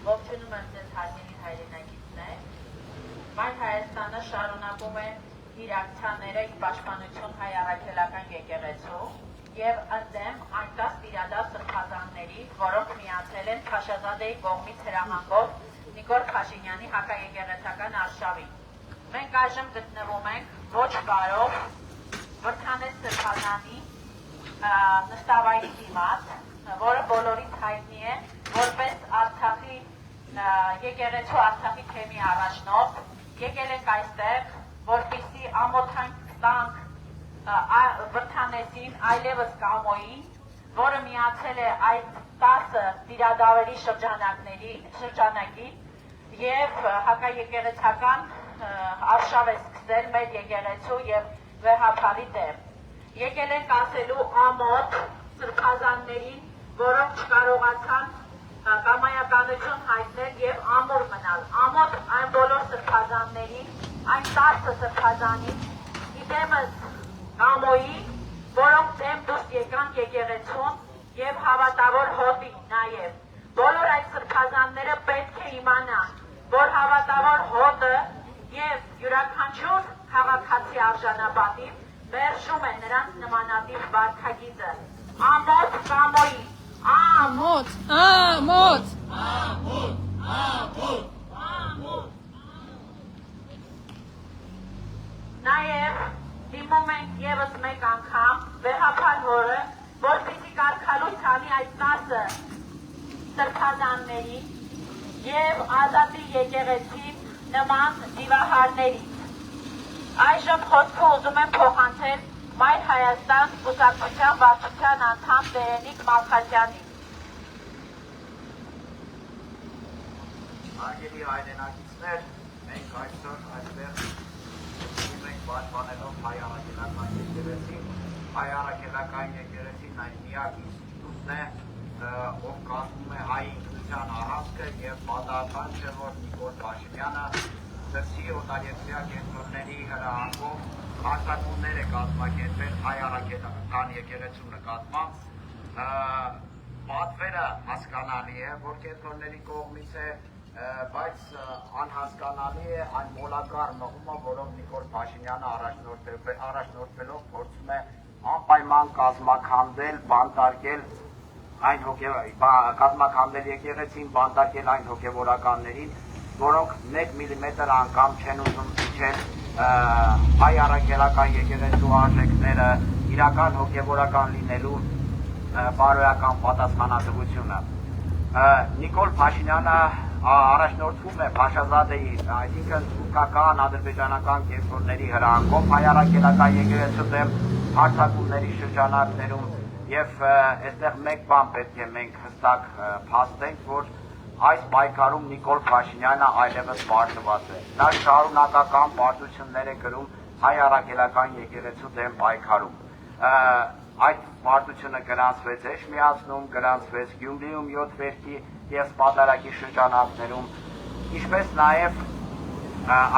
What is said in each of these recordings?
Ողջունում եմ ձեզ հարգելի հայրենակիցներ։ Մայր Հայաստանը շարունակում է իր ակցիաները ի պաշտպանություն հայ առաքելական եկեղեցու եւ ընդդեմ այն 10 տիրադարձ սրբազանների, որոնք միացել են Փաշազադեի կողմից հրահանգով Նիկոլ Փաշինյանի հակաեկեղեցական արշավին։ Մենք այժմ գտնվում ենք ոչ բարով Վրթանես սրբազանի նստավայրի դիմաց, որը բոլորից հայտնի է որպես Արցախի եկեղեցու Արցախի թեմի առաջնորդ։ Եկել ենք այստեղ, որպեսզի ամոթանք տանք Վրթանեսին, այլևս Կամոյին, որը միացել է այդ 10 տիրադավերի շրջանակին եւ հակաեկեղեցական արշավ է սկսել մեր եկեղեցու եւ վեհապարի դեմ։ Եկել ենք ասելու ամոթ սրբազաններին, որոնք չկարողացան կամայականություն հայտնել եւ ամուր մնալ։ Ամոթ այն բոլոր սրբազաններին, այն 10 սրբազանին, իդեմս Կամոյի, որոնք դեմ դուրս եկան եկեղեցուն եւ հավատավոր հոտին նաեւ։ Բոլոր այդ սրբազանները պետք է իմանան, որ հավատավոր հոտը եւ յուրաքանչյուր քաղաքացի արժանապատիվ վերժում է նրանց նմանատիպ վարքագիծը։ Ամոթ Կամոյի, ամոթ, ամոթ, ամոթ, ամոթ, ամոթ։ Նաեւ դիմում ենք եւս մեկ անգամ վեհապար հորը, որպեսզի կարգալույց անի այդ 10 սրբազանների եւ ազատի եկեղեցի նման դիվահարներից։ Այժմ խոսքը ուզում եմ փոխանցել Մայր Հայաստան կուսակցության վարչության անդամ Տերենիկ Մալխասյանին։ Հարգելի հայրենակիցներ, մենք այսօր այստեղ ենք պաշտպանելով հայ առաքելական եկեղեցին։ Հայ առաքելական եկեղեցին այն միակ ինստիտուտն է, ով կազմում է հայ ինքնության առանցքը եւ պատահական չէ, որ Նիկոլ Փաշինյանը դրսի օտարերկրյա կենտրոնների հրահանգով հարձակումներ է կազմակերպել հայ առաքելական եկեղեցու նկատմամբ։ Պատվերը հասկանալի է, որ կենտրոնների կողմից է, բայց անհասկանալի է այն մոլագար մղումը, որով Նիկոլ Փաշինյանը առաջնորդվելով փորձում է անպայման կազմաքանդել, բանտարկել կազմաքանդել եկեղեցին, բանտարկել այն հոգևորականներին, որոնք 1 միլիմետր անգամ չեն ուզում իջել հայ առաքելական եկեղեցու արժեքները, իրական հոգևորական լինելու բարոյական պատասխանատվությունը։ Նիկոլ Փաշինյանը առաջնորդվում է Փաշազադեի, այսինքն թուրքական, ադրբեջանական կենտրոնների հրահանգով հայ առաքելական եկեղեցու դեմ հարձակումների շրջանակներում եւ այստեղ մեկ բան պետք է մենք հստակ փաստենք, որ այս պայքարում Նիկոլ Փաշինյանը այլևս պարտված է։ Նա շարունակական պարտություններ է կրում հայ առաքելական եկեղեցու դեմ պայքարում։ Այդ պարտությունը գրանցվեց Էջմիածնում, գրանցվեց Գյումրիում 7 վերքի եւ Սպատարակի շրջանակներում, ինչպես նաեւ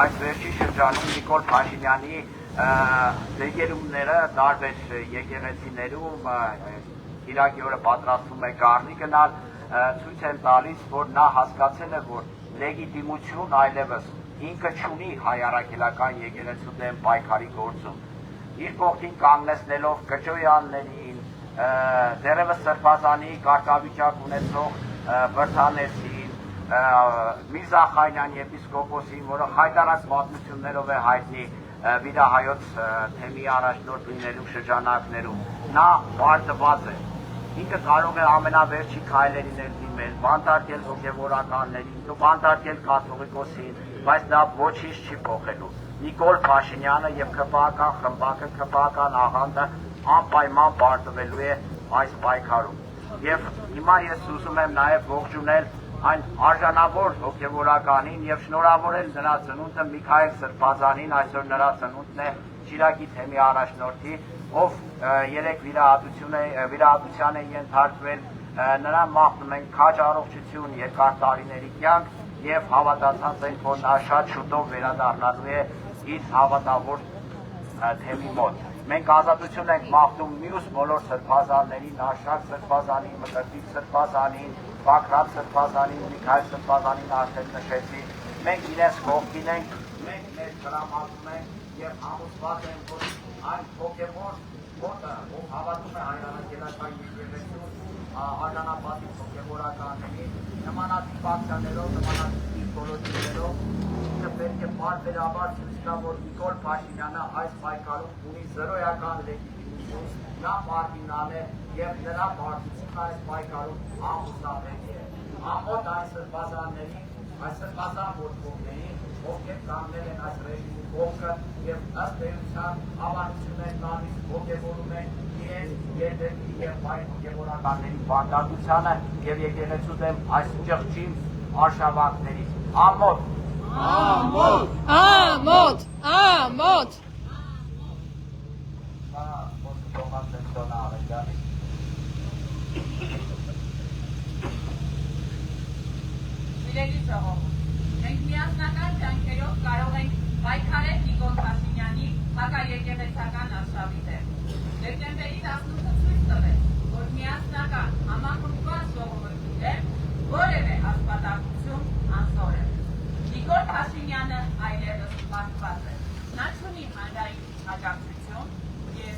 այս վերջի շրջանում Նիկոլ Փաշինյանի դերերումները տարբեր եկեղեցիներում Իրաքի օրը պատրաստվում է գարնի գնալ, ցույց են տալիս, որ նա հասկացել է, որ լեգիտիմություն այլևս ինքը չունի հայ առաքելական եկեղեցու դեմ պայքարի գործում։ Իր կողքին կանգնեցնելով Կջոյաններին, դեռևս Սրբազանի կարգավիճակ ունեցող Վրթանեսին, Միրզախանյան եպիսկոպոսին, որը խայտարած պատմություններով է հայտնի վիրահայոց թեմի առաջնորդ լինելու շրջանակներում, նա պարտված է։ Ինքը կարող է ամենավերջի քայլերին էլ դիմել, բանտարկել հոգևորականներին, բանտարկել կաթողիկոսին, բայց դա ոչինչ չի փոխելու։ Նիկոլ Փաշինյանը եւ ԿՊԱ-ական խմբակը, ԿՊԱ-ական աղանդը անպայման պարտվելու է այս պայքարում։ Եվ հիմա ես ուզում եմ նաեւ ողջունել այն արժանավոր հոգևորականին եւ շնորհավորել նրա ծնունդը Միքայել Սրբազանին, այսօր նրա ծնունդն է Շիրակի թեմի առաջնորդի, ով երեք վիրահատության է ենթարկվել, նրան մաղթում ենք քաջ առողջություն, երկար տարիների կյանք եւ հավատացած ենք, որ նա շատ շուտով վերադառնալու է իր հավատավոր թեմի մոտ։ Մենք ազատություն ենք մաղթում մյուս բոլոր սրբազաններին, Արշակ սրբազանին, Մկրտիչ սրբազանին, Բագրատ սրբազանին, Միքայել սրբազանին արդեն նշեցի։ Մենք իրենց կողքին ենք, մենք մեր տրամադրում ենք եւ համոզված ենք, որ այն հոգեվոր ոտը, ով հավատում է հայրենական եկեղեցուն, արժանապատիվ հոգեվորականներին, նմանատիպ ակցիաներով, նմանատիպ բոլորներով, ինքը պետք է բարբերաբար ցույց տա, որ Նիկոլ Փաշինյանը այս պայքարում ունի զրոյական լեգիտիմություն, նա պարտինան է եւ նրա պարտությունը այս պայքարում ամուսնապետ է։ Ամոթ այս սրբազաններին, այս սրբազան որդիներին, ովքեր կանգնել են այս ռեժիմի կողքը եւ ըստ էության հավանություն են տալիս, ոգևորում են իրենց երբեմն եւ այլ ոգևորականների բանդատությանը եւ եկեղեցու դեմ այս ճղճի արշավանքներից։ Ամոթ Ամոթ, ամոթ, ամոթ։ Սիրելի ժողովուրդ, մենք միասնական ջանքերով կարող ենք պայքարել Նիկոլ Փաշինյանի հակաեկեղեցական արշավի դեմ։ Դեկտեմբերի 18-ը ցույց տվեց, որ միասնական համախմբված ժողովրդի դեմ որևէ ասպատակություն անզոր է։ Նիկոլ Փաշինյանը այլևս մարտված է։ Նա չունի հանրային աջակցություն եւ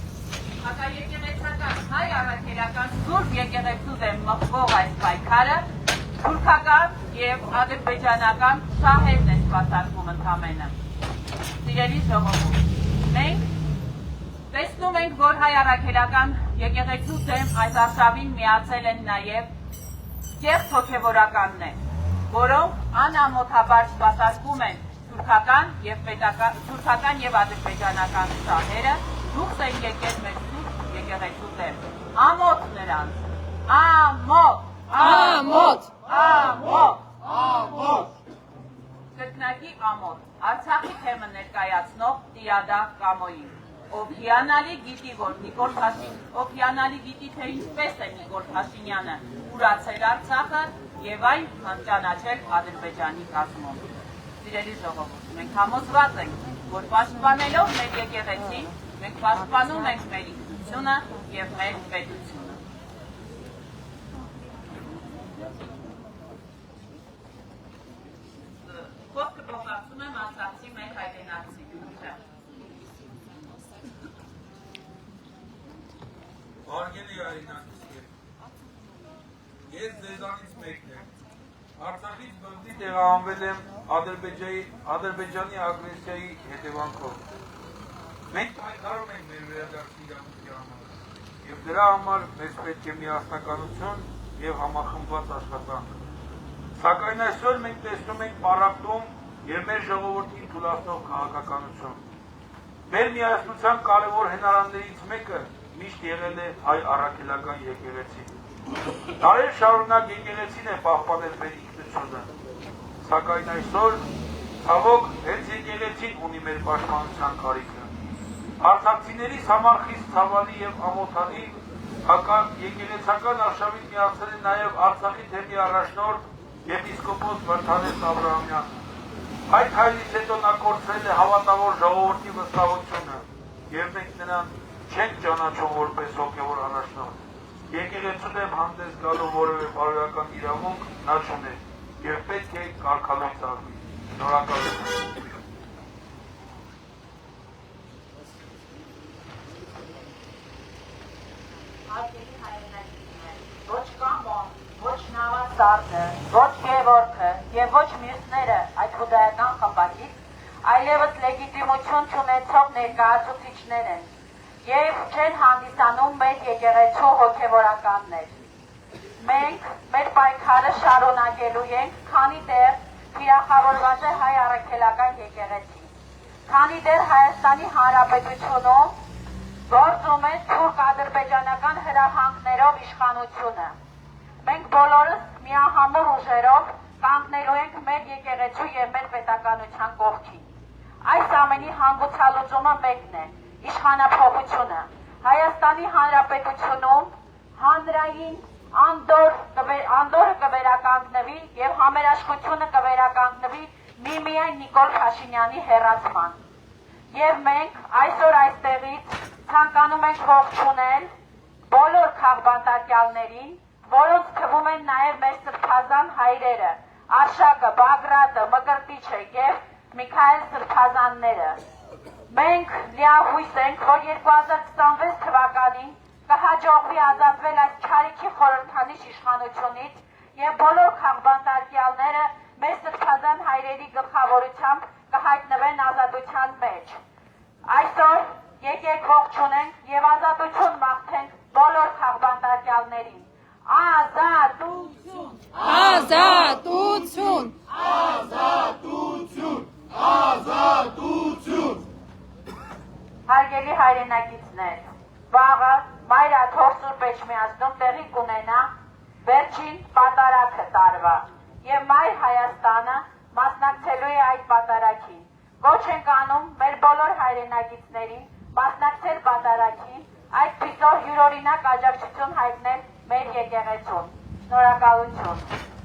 հակաեկեղեցական հայ առաքելական սուրբ եկեղեցու դեմ մղվող այս պայքարը թուրքական եւ ադրբեջանական շահերն են սպասարկում ընդամենը։ Սիրելի ժողովուրդ, մենք տեսնում ենք, որ հայ առաքելական եկեղեցու դեմ այս արշավին միացել են նաեւ կեղծ հոգեվորականներ, որոնք անամոթաբար սպասարկում են թուրքական եւ ադրբեջանական շահերը, դուրս են եկել մեր սուրբ եկեղեցու դեմ։ Ամոթ նրանց, ամոթ, Ամոթ, ամոթ, ամոթ։ Կրկնակի ամոթ, Արցախի թեմը ներկայացնող Տիադա Կամոյին, ով հիանալի գիտի, որ Նիկոլ Փաշինյանը, ով հիանալի գիտի, թե ինչպես է Նիկոլ Փաշինյանը ուրացել Արցախը եւ այն ճանաչել Ադրբեջանի կազմում։ Սիրելի ժողովուրդ, մենք համոզված ենք, որ պաշտպանելով մեր եկեղեցին, մենք պաշտպանում ենք մեր ինքնությունը եւ մեր պետությունը։ Խոսքը փոխանցում եմ ասացի մեր հայրենակցի։ Հարգելի հայրենակցի, ես ձեզանից մեկն եմ։ Արցախից բնտի տեղահանվել եմ Ադրբեջանի ագրեսիայի հետևանքով։ Մենք պայքարում ենք մեր վերադարձի իրավունքի համար եւ դրա համար մեզ պետք է միասնականություն եւ համախմբված աշխատանք։ Սակայն այսօր մենք տեսնում ենք պարապտում եւ մեր ժողովրդին թուլացնող քաղաքականություն։ Մեր միասնության կարևոր հնարաններից մեկը միշտ եղել է հայ առաքելական եկեղեցին։ Տարեր շարունակ եկեղեցին է պահպանել մեր ինքնությունը, սակայն այսօր ցավոք հենց եկեղեցին ունի մեր պաշտպանության կարիքը։ Արցախցիներիս համար խիստ ցավալի եւ ամոթալի եկեղեցական արշավին միացել է նաեւ Արցախի թեմի առաջնորդ եպիսկոպոս Վարդանես Աբրահամյանը։ Այդ հայրից հետո նա կորցրել է հավատավոր ժողովրդի վստահությունը եւ մենք նրան չենք ճանաչում որպես հոգեվոր առաջնորդ։ Եկեղեցու դեմ հանդես գալու որևէ բարոյական իրավունք նա չունի եւ պետք է կարգալույց արվի։ Շնորհակալ եմ։ Ոչ Կամոն, ոչ Նավասարդը, ոչ Գևորգը եւ ոչ մյուսները այդ հուդայական խմբակից այլևս լեգիտիմություն չունեցող ներկայացուցիչներ են եւ չեն հանդիսանում մեր եկեղեցու հոգեվորականներ։ Մենք մեր պայքարը շարունակելու ենք, քանի դեռ թիրախավորված է հայ առաքելական եկեղեցին, քանի դեռ Հայաստանի Հանրապետությունում գործում է թուրք-ադրբեջանական հրահանգներով իշխանությունը։ Մենք բոլորս միահամուռ ուժերով կանգնելու ենք մեր եկեղեցու եւ մեր պետականության կողքին։ Այս ամենի հանգուցալուծումը մեկն է՝ իշխանափոխությունը։ Հայաստանի Հանրապետությունում հանրային անդորը կվերականգնվի եւ համերաշխությունը կվերականգնվի միմիայն Նիկոլ Փաշինյանի հեռացման։ Եվ մենք այսօր այստեղից ցանկանում ենք ողջունել բոլոր քաղբանտարկյալներին, որոնց թվում են նաև մեր սրբազան հայրերը, Արշակը, Բագրատը, Մկրտիչը եւ Միքայել սրբազանները։ Մենք լիահույս ենք, որ 2026 թվականին կհաջողվի ազատվել այս չարիքի խորհրդանիշ իշխանությունից եւ բոլոր քաղբանտարկյալները մեր սրբազան հայրերի գլխավորությամբ կհայտնվեն ազատության մեջ։ Այսօր եկեք ողջունենք եւ ազատություն մաղթենք բոլոր քաղբանտարկյալներին։ Ազատություն! Ազատություն! Ազատություն! Ազատություն! Հարգելի հայրենակիցներ, վաղը Մայրաթոր Սուրբ Էջմիածնում տեղի կունենա վերջին պատարագը տարվա եւ Մայր Հայաստանը մասնակցելու է այդ պատարագին։ Կոչ ենք անում մեր բոլոր հայրենակիցներին մասնակցել պատարագին, այդպիսով յուրօրինակ աջակցություն հայտնել մեր եկեղեցուն։ Շնորհակալություն։